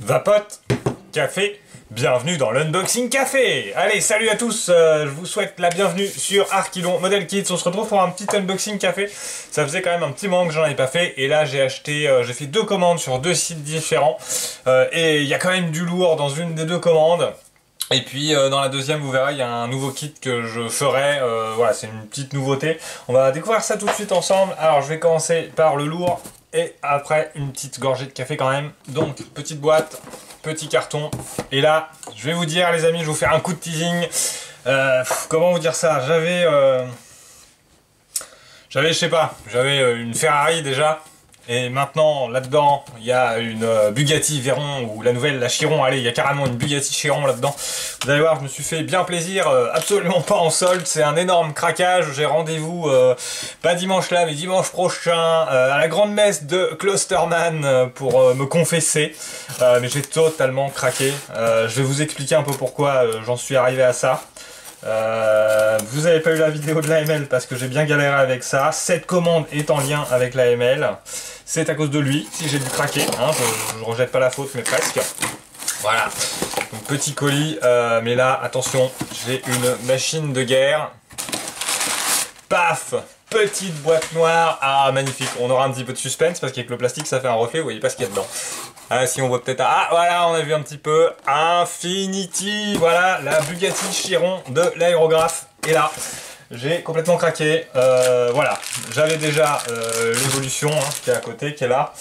Vapote, café, bienvenue dans l'Unboxing Café. Allez, salut à tous, je vous souhaite la bienvenue sur Arkilon Model Kits. On se retrouve pour un petit Unboxing Café. Ça faisait quand même un petit moment que j'en avais pas fait. Et là, j'ai fait deux commandes sur deux sites différents. Et il y a quand même du lourd dans une des deux commandes. Et puis dans la deuxième, vous verrez, il y a un nouveau kit que je ferai. Voilà, c'est une petite nouveauté. On va découvrir ça tout de suite ensemble. Alors, je vais commencer par le lourd. Et après, une petite gorgée de café quand même. Donc, petite boîte, petit carton. Et là, je vais vous dire, les amis, je vais vous faire un coup de teasing. Comment vous dire ça? Je sais pas, j'avais une Ferrari déjà. Et maintenant, là-dedans, il y a une Bugatti Veyron, ou la nouvelle, la Chiron. Allez, il y a carrément une Bugatti Chiron là-dedans. Vous allez voir, je me suis fait bien plaisir, absolument pas en solde. C'est un énorme craquage. J'ai rendez-vous, pas dimanche là, mais dimanche prochain, à la grande messe de Klosterman pour me confesser. Mais j'ai totalement craqué. Je vais vous expliquer un peu pourquoi j'en suis arrivé à ça. Vous avez pas eu la vidéo de l'AML parce que j'ai bien galéré avec ça. Cette commande est en lien avec l'AML. C'est à cause de lui si j'ai dû craquer, hein, je rejette pas la faute mais presque. Voilà, donc petit colis, mais là attention, j'ai une machine de guerre. Paf, petite boîte noire. Ah magnifique, on aura un petit peu de suspense parce qu'avec le plastique ça fait un reflet, vous voyez pas ce qu'il y a dedans. Ah, si on voit peut-être... Ah voilà, on a vu un petit peu. Infinity, voilà, la Bugatti Chiron de l'aérographe. Et là, j'ai complètement craqué. Voilà, j'avais déjà l'évolution qui est à côté, qui est là.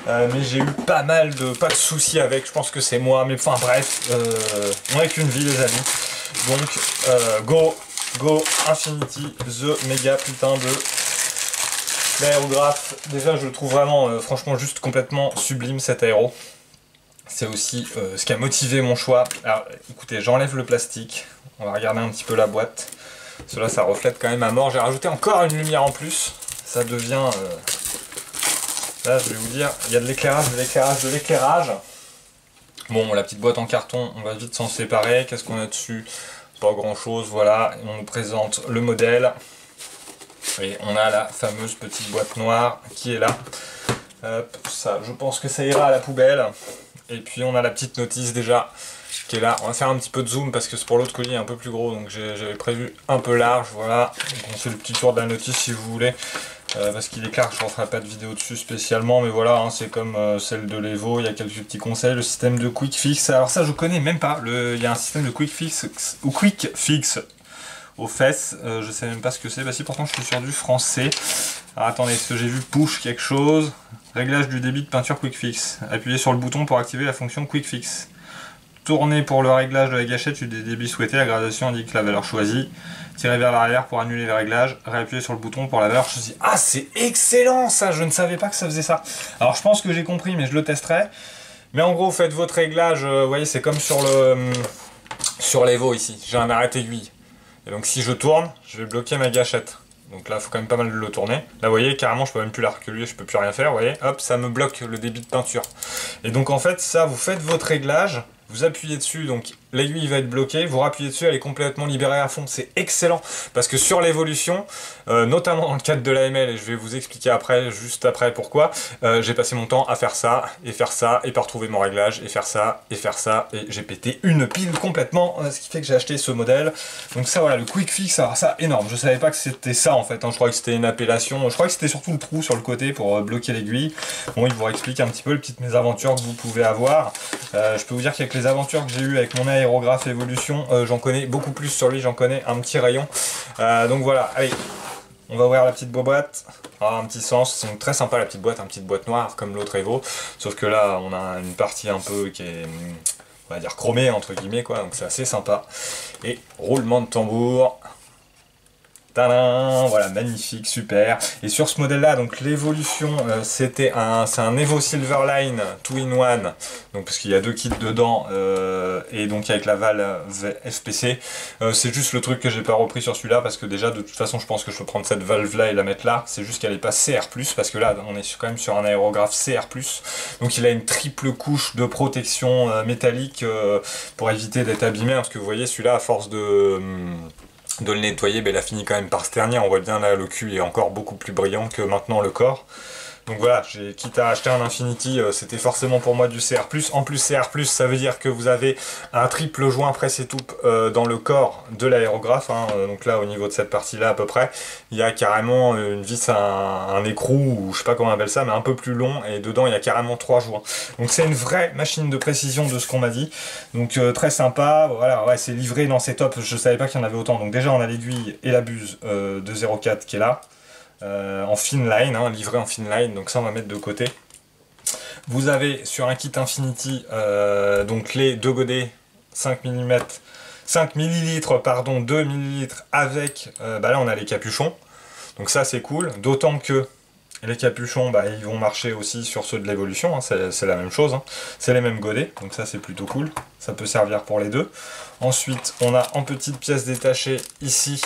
Mais j'ai eu pas de soucis avec. Je pense que c'est moi, mais enfin bref, on n'a qu'une vie les amis. Donc, go Infinity, the méga putain de... L'aérographe, déjà je le trouve vraiment, franchement juste complètement sublime cet aéro. C'est aussi ce qui a motivé mon choix. Alors écoutez, j'enlève le plastique, on va regarder un petit peu la boîte. Cela ça reflète quand même à mort. J'ai rajouté encore une lumière en plus. Ça devient... Là je vais vous dire, il y a de l'éclairage, de l'éclairage. Bon, la petite boîte en carton, on va vite s'en séparer. Qu'est-ce qu'on a dessus? Pas grand chose, voilà. On nous présente le modèle. Et on a la fameuse petite boîte noire qui est là. Hop, ça, je pense que ça ira à la poubelle. Et puis on a la petite notice déjà qui est là. On va faire un petit peu de zoom parce que pour l'autre colis est un peu plus gros. Donc j'avais prévu un peu large, voilà. Donc on fait le petit tour de la notice si vous voulez. Parce qu'il est clair que je ne referai pas de vidéo dessus spécialement. Mais voilà, hein, c'est comme celle de l'Evo. Il y a quelques petits conseils. Le système de Quick Fix. Alors ça je connais même pas. Il y a un système de Quick Fix aux fesses, je sais même pas ce que c'est. Bah si, pourtant je suis sur du français. Alors attendez, est-ce que j'ai vu push quelque chose? Réglage du débit de peinture Quick Fix. Appuyez sur le bouton pour activer la fonction Quick Fix. Tournez pour le réglage de la gâchette du débit souhaité. La gradation indique la valeur choisie. Tirez vers l'arrière pour annuler le réglage. Réappuyez sur le bouton pour la valeur choisie. Ah, c'est excellent ça! Je ne savais pas que ça faisait ça. Alors je pense que j'ai compris, mais je le testerai. Mais en gros, faites votre réglage. Vous voyez, c'est comme sur l'Evo ici. J'ai un arrêt-aiguille. Et donc si je tourne, je vais bloquer ma gâchette. Donc là, il faut quand même pas mal le tourner. Là, vous voyez, carrément, je peux même plus la reculer, je peux plus rien faire, vous voyez. Hop, ça me bloque le débit de peinture. Et donc en fait, ça, vous faites votre réglage, vous appuyez dessus, donc l'aiguille va être bloquée, vous rappuyez dessus, elle est complètement libérée à fond. C'est excellent, parce que sur l'évolution, notamment dans le cadre de l'AML, et je vais vous expliquer après, juste après pourquoi, j'ai passé mon temps à faire ça, et pas retrouver mon réglage, et faire ça, et j'ai pété une pile complètement, ce qui fait que j'ai acheté ce modèle. Donc ça, voilà, le Quick Fix, alors ça, énorme. Je savais pas que c'était ça, en fait, hein. Je crois que c'était une appellation, je crois que c'était surtout le trou sur le côté pour bloquer l'aiguille. Bon, il vous explique un petit peu les petites mésaventures que vous pouvez avoir. Je peux vous dire qu'avec les aventures que j'ai eues avec mon aérographe Evolution, j'en connais beaucoup plus sur lui, j'en connais un petit rayon. Donc voilà, allez, on va ouvrir la petite boîte. Ah, un petit sens, c'est très sympa la petite boîte noire comme l'autre Evo, sauf que là on a une partie un peu qui est, on va dire, chromée entre guillemets quoi, donc c'est assez sympa. Et roulement de tambour. Tadam, voilà, magnifique, super. Et sur ce modèle-là, donc l'évolution, c'est un Evo Silverline 2-in-1, donc parce qu'il y a deux kits dedans, et donc avec la valve FPC. C'est juste le truc que j'ai pas repris sur celui-là, parce que déjà, de toute façon, je pense que je peux prendre cette valve-là et la mettre là. C'est juste qu'elle est pas CR+, parce que là, on est quand même sur un aérographe CR+. Donc il a une triple couche de protection métallique pour éviter d'être abîmé, parce que vous voyez, celui-là, à force de le nettoyer, ben, il a fini quand même par se ternir. On voit bien là, le cul est encore beaucoup plus brillant que maintenant le corps. Donc voilà, quitte à acheter un Infinity, c'était forcément pour moi du CR+. En plus CR+, ça veut dire que vous avez un triple joint presse et toupe dans le corps de l'aérographe, hein. Donc là au niveau de cette partie-là à peu près, il y a carrément une vis, un écrou, ou je sais pas comment on appelle ça, mais un peu plus long, et dedans il y a carrément 3 joints. Donc c'est une vraie machine de précision de ce qu'on m'a dit. Donc très sympa, voilà, ouais, c'est livré dans ces tops, je savais pas qu'il y en avait autant. Donc déjà on a l'aiguille et la buse de 0,4 qui est là. En fine line, hein, livré en fine line, donc ça on va mettre de côté. Vous avez sur un kit Infinity donc les deux godets 5 mm, 5 ml, pardon, 2 ml avec, bah là on a les capuchons, donc ça c'est cool, d'autant que les capuchons, bah, ils vont marcher aussi sur ceux de l'évolution, hein, c'est la même chose, hein. C'est les mêmes godets, donc ça c'est plutôt cool, ça peut servir pour les deux. Ensuite on a en petite pièce détachée ici,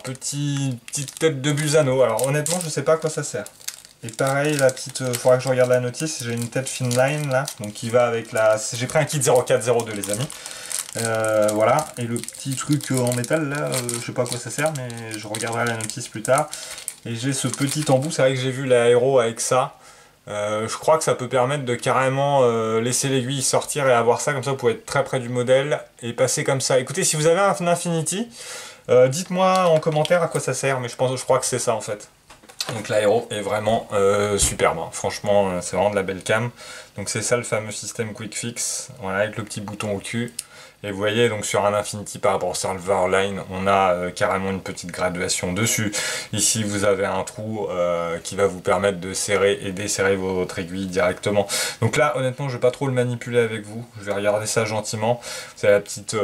petite tête de Busano. Alors honnêtement je sais pas à quoi ça sert. Et pareil, la petite, faudra que je regarde la notice, j'ai une tête fine line là, donc qui va avec la... J'ai pris un kit 0402 les amis. Voilà, et le petit truc en métal là, je sais pas à quoi ça sert, mais je regarderai la notice plus tard. Et j'ai ce petit embout, c'est vrai que j'ai vu l'aéro avec ça. Je crois que ça peut permettre de carrément laisser l'aiguille sortir et avoir ça, comme ça vous pouvez être très près du modèle et passer comme ça. Écoutez, si vous avez un Infinity, dites-moi en commentaire à quoi ça sert, mais je crois que c'est ça en fait. Donc l'aéro est vraiment superbe, hein. Franchement c'est vraiment de la belle cam. Donc c'est ça le fameux système Quick Fix, voilà, avec le petit bouton au cul. Et vous voyez donc sur un Infinity par rapport au Silverline, on a carrément une petite graduation dessus. Ici vous avez un trou qui va vous permettre de serrer et desserrer votre aiguille directement. Donc là honnêtement je vais pas trop le manipuler avec vous, je vais regarder ça gentiment. C'est la petite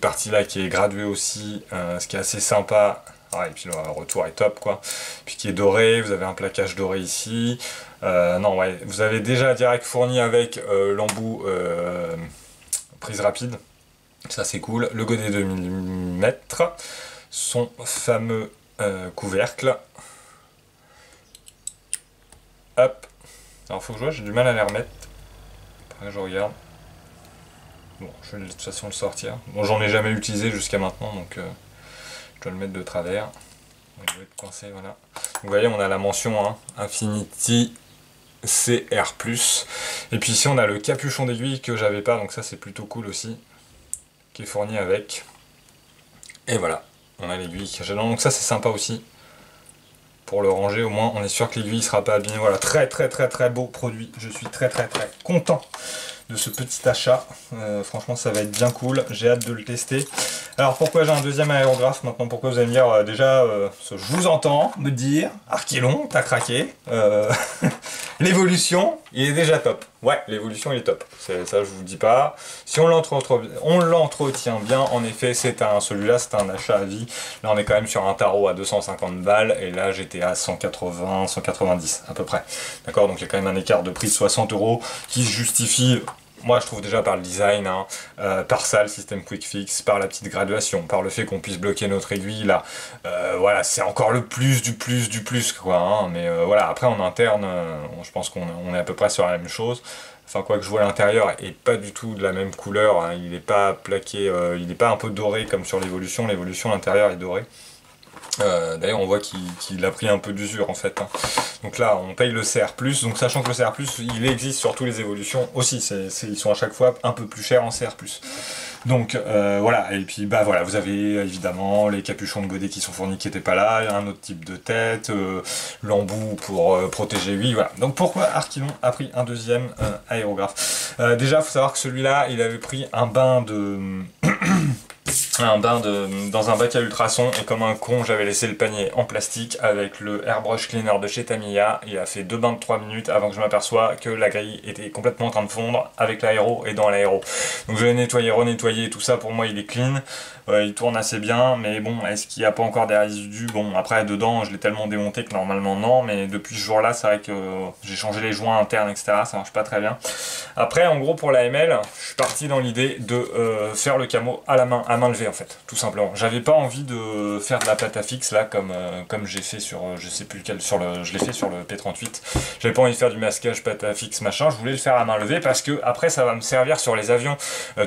partie là qui est graduée aussi, ce qui est assez sympa. Ah, et puis le retour est top quoi. Puis qui est doré, vous avez un plaquage doré ici. Non ouais, vous avez déjà direct fourni avec l'embout prise rapide. Ça c'est cool. Le godet de 1000 mm. Son fameux couvercle. Hop. Alors faut que je vois, j'ai du mal à les remettre. Après je regarde. Bon, je vais de toute façon le sortir. Bon, j'en ai jamais utilisé jusqu'à maintenant, donc je dois le mettre de travers. Il doit être coincé, voilà. Donc, vous voyez, on a la mention hein, Infinity CR+. Et puis ici, on a le capuchon d'aiguille que j'avais pas, donc ça c'est plutôt cool aussi, qui est fourni avec. Et voilà, on a l'aiguille qui est dedans, donc ça c'est sympa aussi. Pour le ranger, au moins, on est sûr que l'aiguille ne sera pas abîmée. Voilà, très beau produit. Je suis très content de ce petit achat. Franchement ça va être bien cool, j'ai hâte de le tester. Alors pourquoi j'ai un deuxième aérographe maintenant? Pourquoi vous allez me dire déjà, je vous entends me dire Archilon, t'as craqué. L'évolution, il est déjà top. Ouais, l'évolution il est top. Ça je vous dis pas. Si on l'entretient bien, en effet celui-là c'est un achat à vie. Là on est quand même sur un tarot à 250 balles et là j'étais à 180, 190 à peu près. D'accord, donc il y a quand même un écart de prix de 60 € qui se justifie. Moi je trouve déjà par le design, hein, par ça, le système Quick Fix, par la petite graduation, par le fait qu'on puisse bloquer notre aiguille là, voilà, c'est encore le plus du plus quoi, hein, mais voilà, après en interne, je pense qu'on est à peu près sur la même chose. Enfin quoi que je vois à l'intérieur est pas du tout de la même couleur, hein, il n'est pas plaqué, il n'est pas un peu doré comme sur l'évolution à l'intérieur est doré. D'ailleurs on voit qu'il a pris un peu d'usure en fait, hein. Donc là on paye le CR+, donc sachant que le CR+, il existe sur toutes les évolutions aussi, ils sont à chaque fois un peu plus chers en CR+. Donc voilà, et puis bah voilà, vous avez évidemment les capuchons de godet qui sont fournis qui n'étaient pas là, un autre type de tête, l'embout pour protéger lui, voilà. Donc pourquoi Archilon a pris un deuxième aérographe? Déjà il faut savoir que celui-là il avait pris un bain dans un bac à ultrasons et comme un con j'avais laissé le panier en plastique avec le airbrush cleaner de chez Tamiya. Il a fait 2 bains de 3 minutes avant que je m'aperçois que la grille était complètement en train de fondre avec l'aéro et dans l'aéro. Donc je l'ai nettoyé, renettoyé, tout ça pour moi il est clean. Il tourne assez bien, mais bon, est-ce qu'il n'y a pas encore des résidus? Bon, après dedans je l'ai tellement démonté que normalement non, mais depuis ce jour là c'est vrai que j'ai changé les joints internes etc, ça marche pas très bien. Après en gros pour la ML, je suis parti dans l'idée de faire le camo à la main levée. en fait, tout simplement. J'avais pas envie de faire de la pâte à fixe là comme j'ai fait sur je sais plus lequel, je l'ai fait sur le P38. J'avais pas envie de faire du masquage pâte à fixe machin, je voulais le faire à main levée parce que après ça va me servir sur les avions.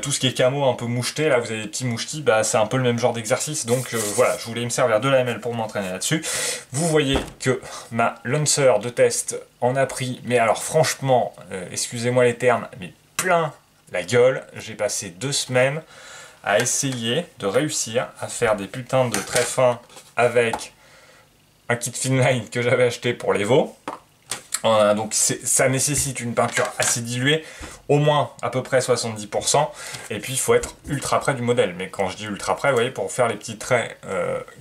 Tout ce qui est camo un peu moucheté, là vous avez des petits mouchetis, bah c'est un peu le même genre d'exercice, donc voilà, je voulais me servir de l'AML pour m'entraîner là-dessus. Vous voyez que ma Lancer de test en a pris, mais alors franchement, excusez-moi les termes, mais plein la gueule. J'ai passé 2 semaines à essayer de réussir à faire des putains de traits fins avec un kit Finline que j'avais acheté pour l'Evo. Donc ça nécessite une peinture assez diluée, au moins à peu près 70%, et puis il faut être ultra près du modèle. Mais quand je dis ultra près, vous voyez, pour faire les petits traits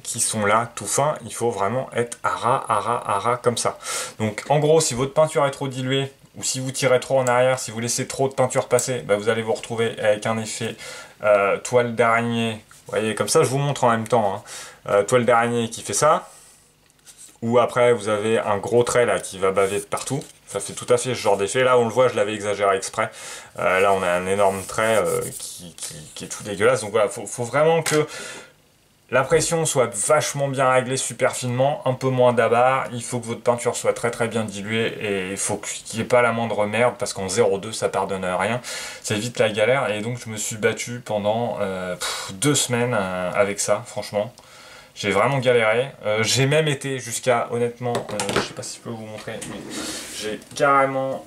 qui sont là, tout fins, il faut vraiment être à ras, comme ça. Donc en gros, si votre peinture est trop diluée, ou si vous tirez trop en arrière, si vous laissez trop de peinture passer, bah vous allez vous retrouver avec un effet toile d'araignée. Vous voyez, comme ça je vous montre en même temps, hein. Toile d'araignée qui fait ça. Ou après vous avez un gros trait là qui va baver de partout. Ça fait tout à fait ce genre d'effet. Là on le voit, je l'avais exagéré exprès. Là on a un énorme trait qui est tout dégueulasse. Donc voilà, faut vraiment que la pression soit vachement bien réglée, super finement, un peu moins d'abar. Il faut que votre peinture soit très bien diluée et il faut qu'il n'y ait pas la moindre merde parce qu'en 0,2 ça pardonne rien. Ça évite la galère et donc je me suis battu pendant 2 semaines avec ça, franchement. J'ai vraiment galéré. J'ai même été jusqu'à, honnêtement, je sais pas si je peux vous montrer, mais j'ai carrément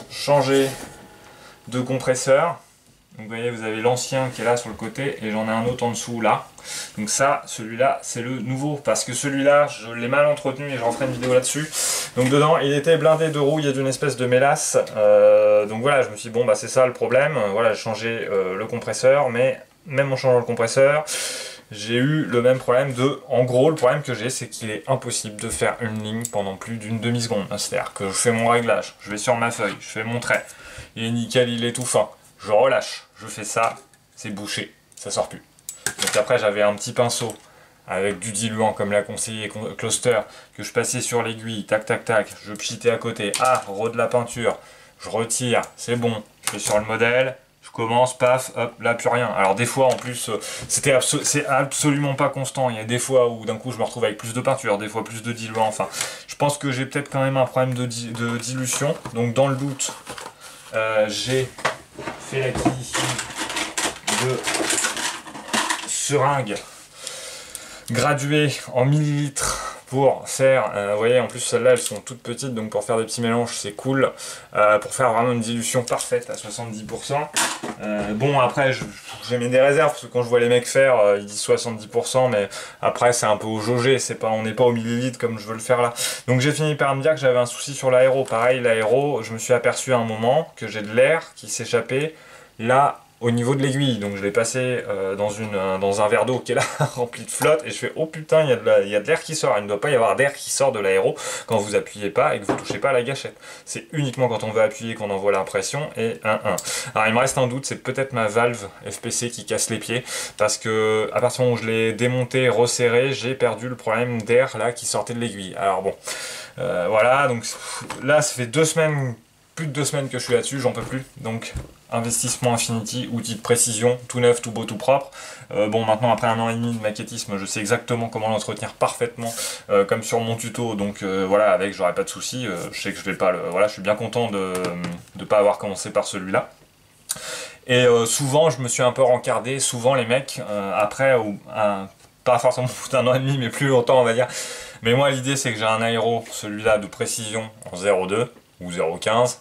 changé de compresseur. Donc vous voyez, vous avez l'ancien qui est là sur le côté et j'en ai un autre en dessous là. Donc ça, celui-là, c'est le nouveau parce que celui-là, je l'ai mal entretenu et j'en ferai une vidéo là-dessus. Donc dedans, il était blindé de rouille et d'une espèce de mélasse. Donc voilà, je me suis dit, bon, bah c'est ça le problème. Voilà, j'ai changé le compresseur, mais même en changeant le compresseur, j'ai eu le même problème en gros, le problème que j'ai, c'est qu'il est impossible de faire une ligne pendant plus d'une demi-seconde. C'est-à-dire que je fais mon réglage, je vais sur ma feuille, je fais mon trait, il est nickel, il est tout fin. Je relâche, je fais ça, c'est bouché, ça sort plus. Donc après, j'avais un petit pinceau avec du diluant, comme l'a conseillé Cluster, que je passais sur l'aiguille, tac, je pchitais à côté, de la peinture, je retire, c'est bon, je vais sur le modèle, je commence, paf, hop, là plus rien. Alors des fois en plus, c'est absolument pas constant. Il y a des fois où d'un coup je me retrouve avec plus de peinture, des fois plus de diluant. Enfin, je pense que j'ai peut-être quand même un problème de dilution. Donc dans le doute, j'ai fait l'acquisition de seringues graduées en millilitres pour faire, vous voyez, en plus celles-là elles sont toutes petites, donc pour faire des petits mélanges c'est cool, pour faire vraiment une dilution parfaite à 70%. Bon après j'ai mis des réserves parce que quand je vois les mecs faire ils disent 70%, mais après c'est un peu au jaugé, on n'est pas au millilitre comme je veux le faire là. Donc j'ai fini par me dire que j'avais un souci sur l'aéro. Pareil, l'aéro, je me suis aperçu à un moment que j'ai de l'air qui s'échappait là au niveau de l'aiguille, donc je l'ai passé dans un verre d'eau qui est là rempli de flotte et je fais oh putain, il y a de l'air qui sort. Il ne doit pas y avoir d'air qui sort de l'aéro quand vous appuyez pas et que vous touchez pas à la gâchette. C'est uniquement quand on veut appuyer qu'on envoie l'impression et 1-1. Alors il me reste un doute, c'est peut-être ma valve FPC qui casse les pieds parce que à partir du moment où je l'ai démonté, resserré, j'ai perdu le problème d'air là qui sortait de l'aiguille. Alors bon, voilà, donc là ça fait 2 semaines, plus de 2 semaines que je suis là-dessus, j'en peux plus, donc investissement Infinity, outil de précision, tout neuf, tout beau, tout propre. Bon, maintenant après 1 an et demi de maquettisme, je sais exactement comment l'entretenir parfaitement, comme sur mon tuto, donc voilà, avec j'aurai pas de soucis, je sais que je vais pas voilà, je suis bien content de ne pas avoir commencé par celui-là. Et souvent, je me suis un peu rencardé, souvent les mecs, après, pas forcément d'un an et demi, mais plus longtemps on va dire, mais moi l'idée c'est que j'ai un aéro, celui-là de précision en 0,2 ou 0,15,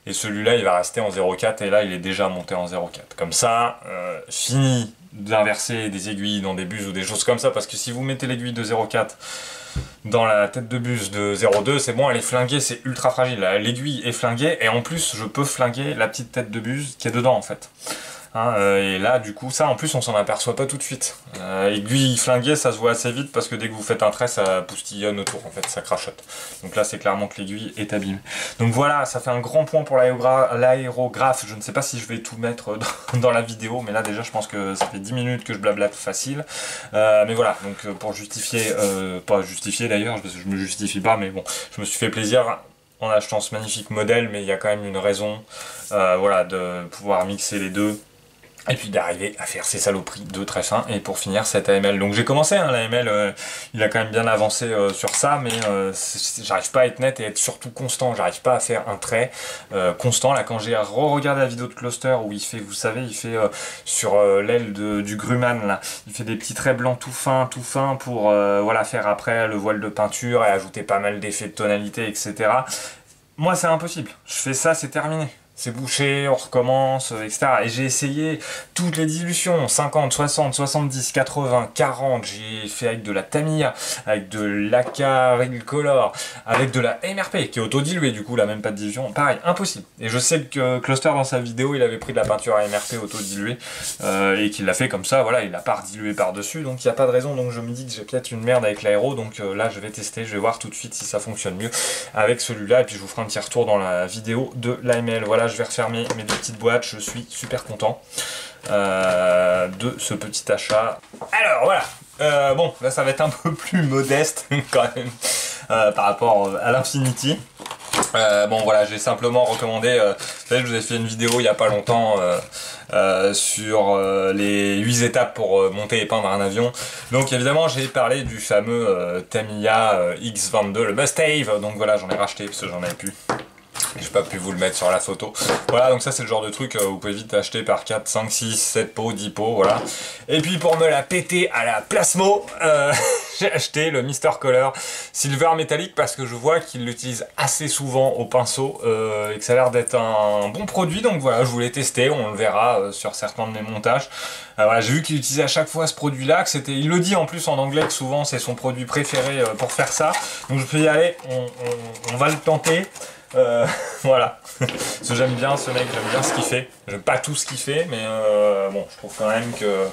et celui-là il va rester en 0,4 et là il est déjà monté en 0,4. Comme ça, fini d'inverser des aiguilles dans des buses ou des choses comme ça, parce que si vous mettez l'aiguille de 0,4 dans la tête de buse de 0,2, c'est bon, elle est flinguée, c'est ultra fragile. L'aiguille est flinguée et en plus je peux flinguer la petite tête de buse qui est dedans en fait. Et là du coup ça en plus on s'en aperçoit pas tout de suite. Aiguille flinguée ça se voit assez vite parce que dès que vous faites un trait ça poustillonne autour en fait, ça crachote. Donc là c'est clairement que l'aiguille est abîmée. Donc voilà, ça fait un grand point pour l'aérographe. Je ne sais pas si je vais tout mettre dans la vidéo, mais là déjà je pense que ça fait 10 minutes que je blablate facile. Mais voilà, donc pour justifier, pas justifier d'ailleurs, parce que je me justifie pas, mais bon, je me suis fait plaisir en achetant ce magnifique modèle, mais il y a quand même une raison, voilà, de pouvoir mixer les deux. Et puis d'arriver à faire ces saloperies de très fin, et pour finir cette AML. Donc j'ai commencé, hein, l'AML, il a quand même bien avancé sur ça, mais j'arrive pas à être net et être surtout constant, j'arrive pas à faire un trait constant. Là quand j'ai re-regardé la vidéo de Cluster où il fait, vous savez, il fait sur l'aile du Grumman, là, il fait des petits traits blancs tout fins pour voilà, faire après le voile de peinture et ajouter pas mal d'effets de tonalité, etc. Moi c'est impossible, je fais ça, c'est terminé. C'est bouché, on recommence, etc. Et j'ai essayé toutes les dilutions, 50, 60, 70, 80, 40, j'ai fait avec de la Tamiya, avec de l'Aka Real Color, avec de la MRP, qui est auto-diluée du coup, là même pas de dilution, pareil, impossible. Et je sais que Cluster dans sa vidéo, il avait pris de la peinture à MRP auto-diluée, et qu'il l'a fait comme ça, voilà, il l'a pas redilué par-dessus, donc il n'y a pas de raison, donc je me dis que j'ai peut-être une merde avec l'aéro, donc là je vais tester, je vais voir tout de suite si ça fonctionne mieux avec celui-là, et puis je vous ferai un petit retour dans la vidéo de l'AML. Voilà, je vais refermer mes deux petites boîtes, je suis super content de ce petit achat. Alors voilà, bon là ça va être un peu plus modeste quand même par rapport à l'Infinity. Bon voilà, j'ai simplement recommandé, vous savez, je vous ai fait une vidéo il n'y a pas longtemps sur les 8 étapes pour monter et peindre un avion. Donc évidemment j'ai parlé du fameux Tamiya X22, le Mustave. Donc voilà, j'en ai racheté parce que j'en avais plus. J'ai pas pu vous le mettre sur la photo. Voilà, donc ça c'est le genre de truc vous pouvez vite acheter par 4, 5, 6, 7 pots, 10 pots, voilà. Et puis pour me la péter à la Plasmo, j'ai acheté le Mr. Color Silver métallique parce que je vois qu'il l'utilise assez souvent au pinceau et que ça a l'air d'être un bon produit. Donc voilà, je voulais tester, on le verra sur certains de mes montages. Voilà, j'ai vu qu'il utilisait à chaque fois ce produit-là, que c'était, il le dit en plus en anglais que souvent c'est son produit préféré pour faire ça. Donc je peux y aller, on va le tenter. Voilà, parce que j'aime bien ce mec, j'aime bien ce qu'il fait. J'aime pas tout ce qu'il fait, mais bon, je trouve quand même que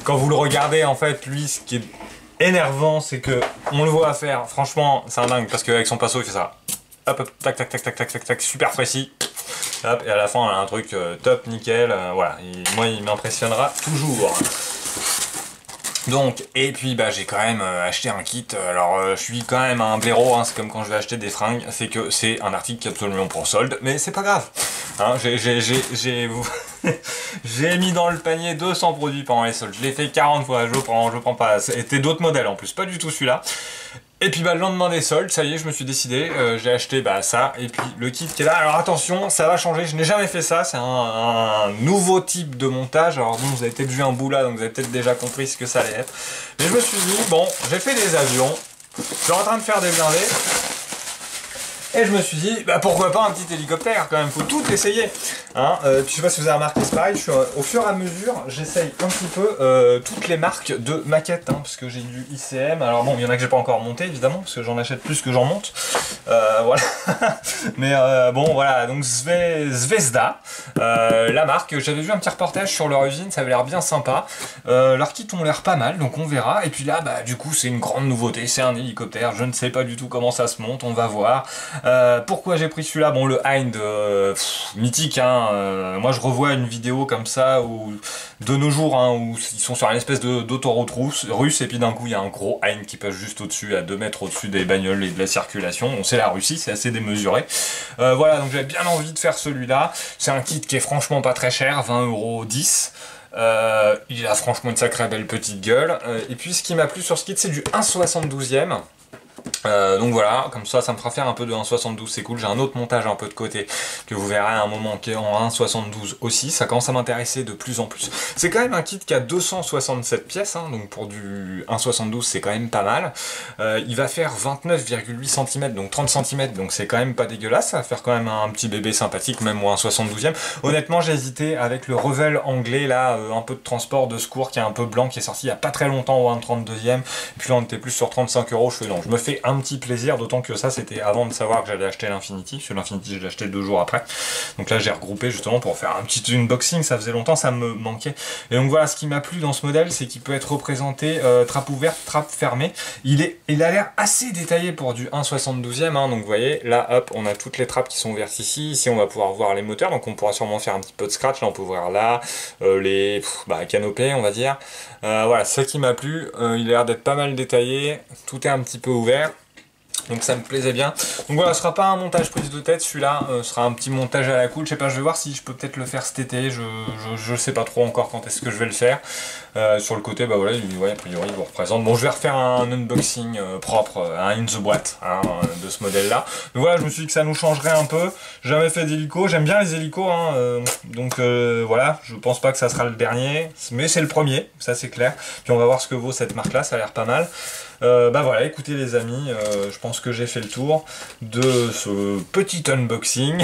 quand vous le regardez, en fait, lui, ce qui est énervant, c'est que on le voit faire. Franchement, c'est un dingue parce qu'avec son pinceau, il fait ça. Hop, hop, tac, tac, tac, tac, tac, tac, tac, super précis. Hop, et à la fin, on a un truc top, nickel. Voilà, moi, il m'impressionnera toujours. Donc, et puis bah j'ai quand même acheté un kit. Alors je suis quand même un blaireau, hein, c'est comme quand je vais acheter des fringues, c'est que c'est un article qui est absolument pour solde, mais c'est pas grave. Hein, j'ai mis dans le panier 200 produits pendant les soldes, je l'ai fait 40 fois, je prends pas, c'était d'autres modèles en plus, pas du tout celui-là. Et puis bah le lendemain des soldes, ça y est, je me suis décidé, j'ai acheté bah ça, et puis le kit qui est là. Alors attention, ça va changer, je n'ai jamais fait ça, c'est un nouveau type de montage. Alors bon, vous avez peut-être vu un bout là, donc vous avez peut-être déjà compris ce que ça allait être. Mais je me suis dit, bon, j'ai fait des avions, je suis en train de faire des blindés, et je me suis dit, bah pourquoi pas un petit hélicoptère quand même, faut tout essayer. Hein, puis je sais pas si vous avez remarqué, c'est pareil, au fur et à mesure, j'essaye un petit peu toutes les marques de maquettes, hein, parce que j'ai du ICM, alors bon, il y en a que j'ai pas encore monté évidemment, parce que j'en achète plus que j'en monte, voilà. Mais bon, voilà, donc Zvezda, la marque, j'avais vu un petit reportage sur leur usine, ça avait l'air bien sympa, leurs kits ont l'air pas mal, donc on verra, et puis là, bah du coup, c'est une grande nouveauté, c'est un hélicoptère, je ne sais pas du tout comment ça se monte, on va voir. Pourquoi j'ai pris celui-là? Bon, le Hind, mythique, hein. Moi je revois une vidéo comme ça où, de nos jours, hein, où ils sont sur une espèce d'autoroute russe, et puis d'un coup il y a un gros Hind qui passe juste au-dessus, à 2 mètres au-dessus des bagnoles et de la circulation. On sait la Russie, c'est assez démesuré. Voilà, donc j'avais bien envie de faire celui-là. C'est un kit qui est franchement pas très cher, 20,10 €. Il a franchement une sacrée belle petite gueule. Et puis ce qui m'a plu sur ce kit, c'est du 1,72e. Donc voilà, comme ça me fera faire un peu de 1,72, c'est cool. J'ai un autre montage un peu de côté que vous verrez à un moment qui est en 1,72 aussi, ça commence à m'intéresser de plus en plus. C'est quand même un kit qui a 267 pièces, hein, donc pour du 1,72 c'est quand même pas mal. Il va faire 29,8 cm, donc 30 cm, donc c'est quand même pas dégueulasse, ça va faire quand même un petit bébé sympathique, même au 1,72e. Honnêtement j'ai hésité avec le Revel anglais là, un peu de transport de secours qui est un peu blanc, qui est sorti il y a pas très longtemps au 1,32e, et puis là on était plus sur 35 €, je fais non, je me fais un petit plaisir, d'autant que ça c'était avant de savoir que j'allais acheter l'Infinity, parce que l'Infinity je l'ai acheté 2 jours après, donc là j'ai regroupé justement pour faire un petit unboxing, ça faisait longtemps, ça me manquait. Et donc voilà, ce qui m'a plu dans ce modèle, c'est qu'il peut être représenté trappe ouverte, trappe fermée. Il a l'air assez détaillé pour du 1,72e, hein, donc vous voyez, là hop, on a toutes les trappes qui sont ouvertes ici, ici on va pouvoir voir les moteurs, donc on pourra sûrement faire un petit peu de scratch, là on peut voir là, les canopées on va dire. Voilà, ce qui m'a plu, il a l'air d'être pas mal détaillé, tout est un petit peu ouvert. Donc ça me plaisait bien. Donc voilà, ce sera pas un montage prise de tête, celui-là sera un petit montage à la cool. Je sais pas, je vais voir si je peux peut-être le faire cet été. Je sais pas trop encore quand est-ce que je vais le faire. Sur le côté, bah voilà, a priori il vous représente. Bon, je vais refaire un unboxing propre, un in the boîte hein, de ce modèle-là. Donc voilà, je me suis dit que ça nous changerait un peu. J'ai jamais fait d'hélico, j'aime bien les hélicos, hein, donc voilà, je pense pas que ça sera le dernier, mais c'est le premier, ça c'est clair. Puis on va voir ce que vaut cette marque-là, ça a l'air pas mal. Bah voilà, écoutez les amis, je pense que j'ai fait le tour de ce petit unboxing.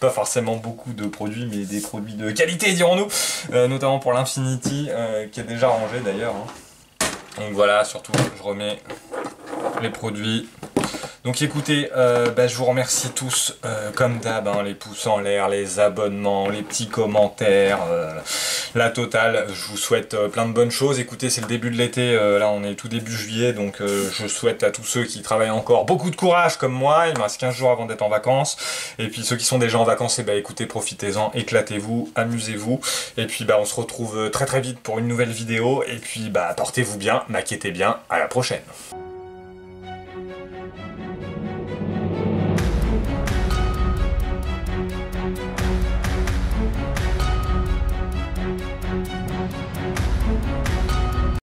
Pas forcément beaucoup de produits, mais des produits de qualité dirons-nous, notamment pour l'Infinity, qui est déjà rangé d'ailleurs. Hein. Donc voilà, surtout je remets les produits. Donc écoutez, je vous remercie tous, comme d'hab, hein, les pouces en l'air, les abonnements, les petits commentaires, la totale. Je vous souhaite plein de bonnes choses. Écoutez, c'est le début de l'été, là on est tout début juillet, donc je souhaite à tous ceux qui travaillent encore beaucoup de courage comme moi. Il me reste 15 jours avant d'être en vacances. Et puis ceux qui sont déjà en vacances, écoutez, profitez-en, éclatez-vous, amusez-vous. Et puis on se retrouve très très vite pour une nouvelle vidéo. Et puis portez-vous bien, maquettez bien, à la prochaine.